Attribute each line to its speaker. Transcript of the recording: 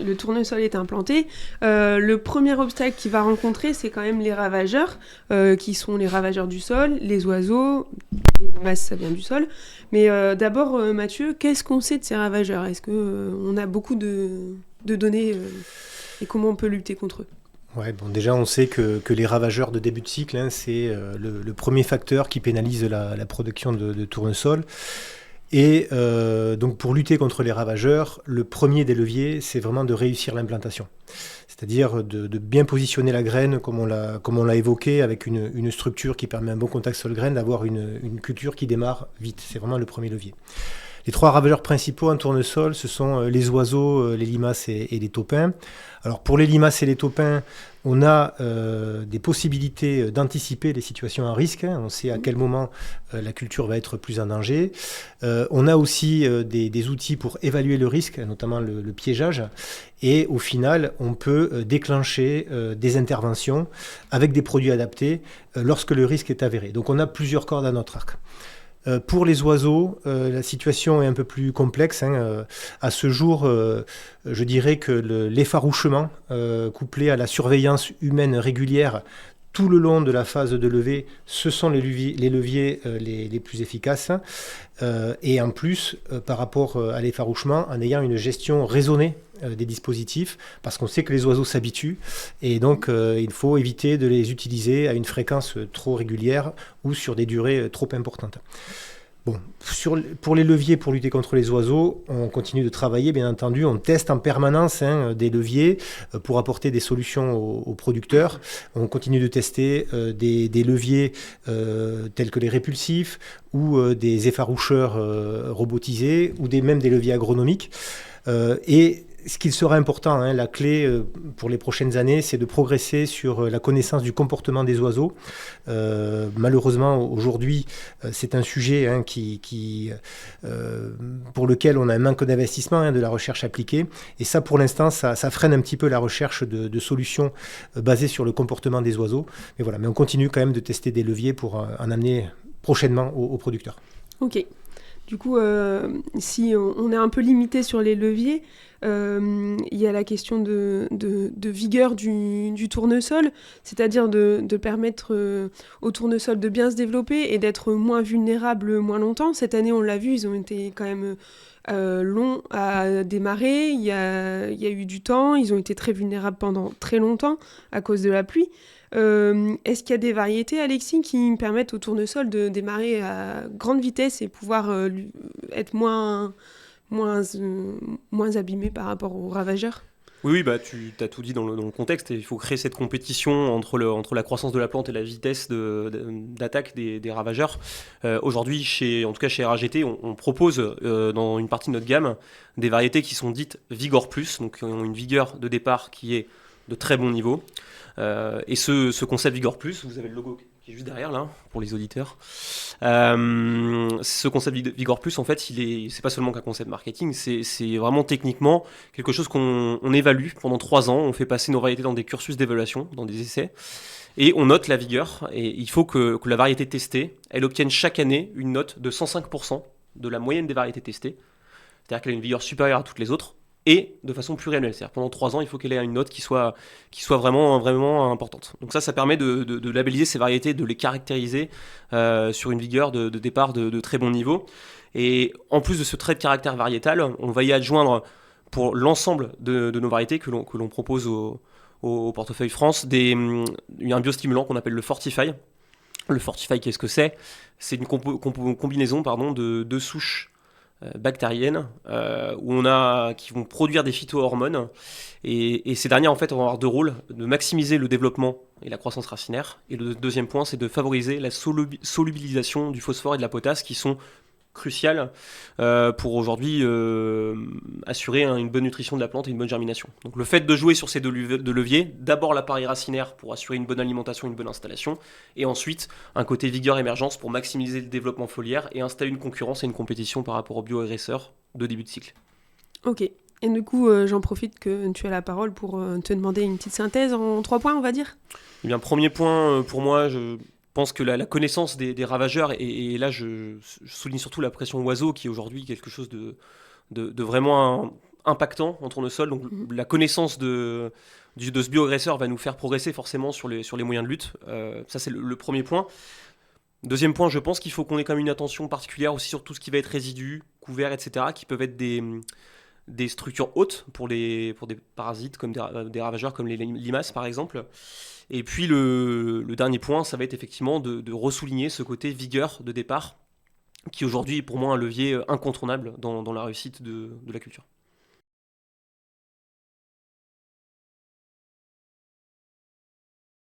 Speaker 1: le tournesol est implanté, le premier obstacle qu'il va rencontrer, c'est quand même les ravageurs, qui sont les ravageurs du sol, les oiseaux, les limaces, ça vient du sol. Mais d'abord, Mathieu, qu'est-ce qu'on sait de ces ravageurs ? Est-ce qu'on a beaucoup de données et comment on peut lutter contre eux ?
Speaker 2: Ouais, bon, déjà, on sait que les ravageurs de début de cycle, c'est le premier facteur qui pénalise la production de tournesol. Et donc, pour lutter contre les ravageurs, le premier des leviers, c'est vraiment de réussir l'implantation. C'est-à-dire de bien positionner la graine, comme on l'a évoqué, avec une structure qui permet un bon contact sol-graine, d'avoir une culture qui démarre vite. C'est vraiment le premier levier. Les 3 ravageurs principaux en tournesol, ce sont les oiseaux, les limaces et les taupins. Alors pour les limaces et les taupins, on a des possibilités d'anticiper les situations à risque. On sait à quel moment la culture va être plus en danger. On a aussi des outils pour évaluer le risque, notamment le piégeage. Et au final, on peut déclencher des interventions avec des produits adaptés lorsque le risque est avéré. Donc on a plusieurs cordes à notre arc. Pour les oiseaux, la situation est un peu plus complexe. À ce jour, je dirais que l'effarouchement, couplé à la surveillance humaine régulière tout le long de la phase de levée, ce sont les leviers les plus efficaces. Et en plus, par rapport à l'effarouchement, en ayant une gestion raisonnée des dispositifs, parce qu'on sait que les oiseaux s'habituent, et donc il faut éviter de les utiliser à une fréquence trop régulière ou sur des durées trop importantes. Bon, pour les leviers pour lutter contre les oiseaux, on continue de travailler, bien entendu. On teste en permanence des leviers pour apporter des solutions aux producteurs. On continue de tester des leviers tels que les répulsifs ou des effaroucheurs robotisés ou même des leviers agronomiques. Et ce qu'il sera important, la clé pour les prochaines années, c'est de progresser sur la connaissance du comportement des oiseaux. Malheureusement, aujourd'hui, c'est un sujet pour lequel on a un manque d'investissement de la recherche appliquée. Et ça, pour l'instant, ça freine un petit peu la recherche de solutions basées sur le comportement des oiseaux. Mais voilà, mais on continue quand même de tester des leviers pour en amener prochainement aux producteurs.
Speaker 1: Ok. Du coup, si on est un peu limité sur les leviers, il y a la question de vigueur du tournesol, c'est-à-dire de permettre au tournesol de bien se développer et d'être moins vulnérable moins longtemps. Cette année, on l'a vu, ils ont été quand même longs à démarrer. Il y a eu du temps, ils ont été très vulnérables pendant très longtemps à cause de la pluie. Est-ce qu'il y a des variétés, Alexis, qui permettent au tournesol de démarrer à grande vitesse et pouvoir être moins abîmé par rapport aux ravageurs ?
Speaker 3: Oui, bah, tu as tout dit dans le contexte. Et il faut créer cette compétition entre la croissance de la plante et la vitesse d'attaque des ravageurs. Aujourd'hui, en tout cas chez RAGT, on propose dans une partie de notre gamme des variétés qui sont dites Vigor Plus, donc qui ont une vigueur de départ qui est de très bon niveau. Et ce concept Vigor Plus, vous avez le logo qui est juste derrière là, pour les auditeurs. Ce concept Vigor Plus, en fait, c'est pas seulement qu'un concept marketing, c'est vraiment techniquement quelque chose qu'on évalue pendant 3 ans. On fait passer nos variétés dans des cursus d'évaluation, dans des essais, et on note la vigueur. Et il faut que la variété testée, elle obtienne chaque année une note de 105% de la moyenne des variétés testées. C'est-à-dire qu'elle a une vigueur supérieure à toutes les autres, et de façon pluriannuelle. C'est-à-dire pendant 3 ans, il faut qu'elle ait une note qui soit vraiment, vraiment importante. Donc ça permet de labelliser ces variétés, de les caractériser sur une vigueur de départ de très bon niveau. Et en plus de ce trait de caractère variétal, on va y adjoindre pour l'ensemble de nos variétés que l'on propose au portefeuille France un biostimulant qu'on appelle le Fortify. Le Fortify, qu'est-ce que c'est ? C'est une combinaison de 2 souches bactériennes qui vont produire des phytohormones et ces dernières en fait vont avoir 2 rôles: de maximiser le développement et la croissance racinaire, et le deuxième point c'est de favoriser la solubilisation du phosphore et de la potasse, qui sont cruciales pour aujourd'hui assurer une bonne nutrition de la plante et une bonne germination. Donc le fait de jouer sur ces deux leviers, d'abord l'appareil racinaire pour assurer une bonne alimentation, une bonne installation, et ensuite un côté vigueur émergence pour maximiser le développement foliaire et installer une concurrence et une compétition par rapport aux bioagresseurs de début de cycle.
Speaker 1: Ok. Et du coup, j'en profite que tu as la parole pour te demander une petite synthèse en 3 points, on va dire.
Speaker 3: Eh bien, premier point pour moi, je pense que la connaissance des ravageurs, et là je souligne surtout la pression oiseau, qui est aujourd'hui quelque chose de vraiment impactants en tournesol. Donc la connaissance de ce bioagresseur va nous faire progresser forcément sur les moyens de lutte. Ça, c'est le premier point. Deuxième point, je pense qu'il faut qu'on ait quand même une attention particulière aussi sur tout ce qui va être résidus, couverts, etc., qui peuvent être des structures hautes pour des parasites, comme des ravageurs comme les limaces par exemple. Et puis le dernier point, ça va être effectivement de ressouligner ce côté vigueur de départ, qui aujourd'hui est pour moi un levier incontournable dans la réussite de la culture.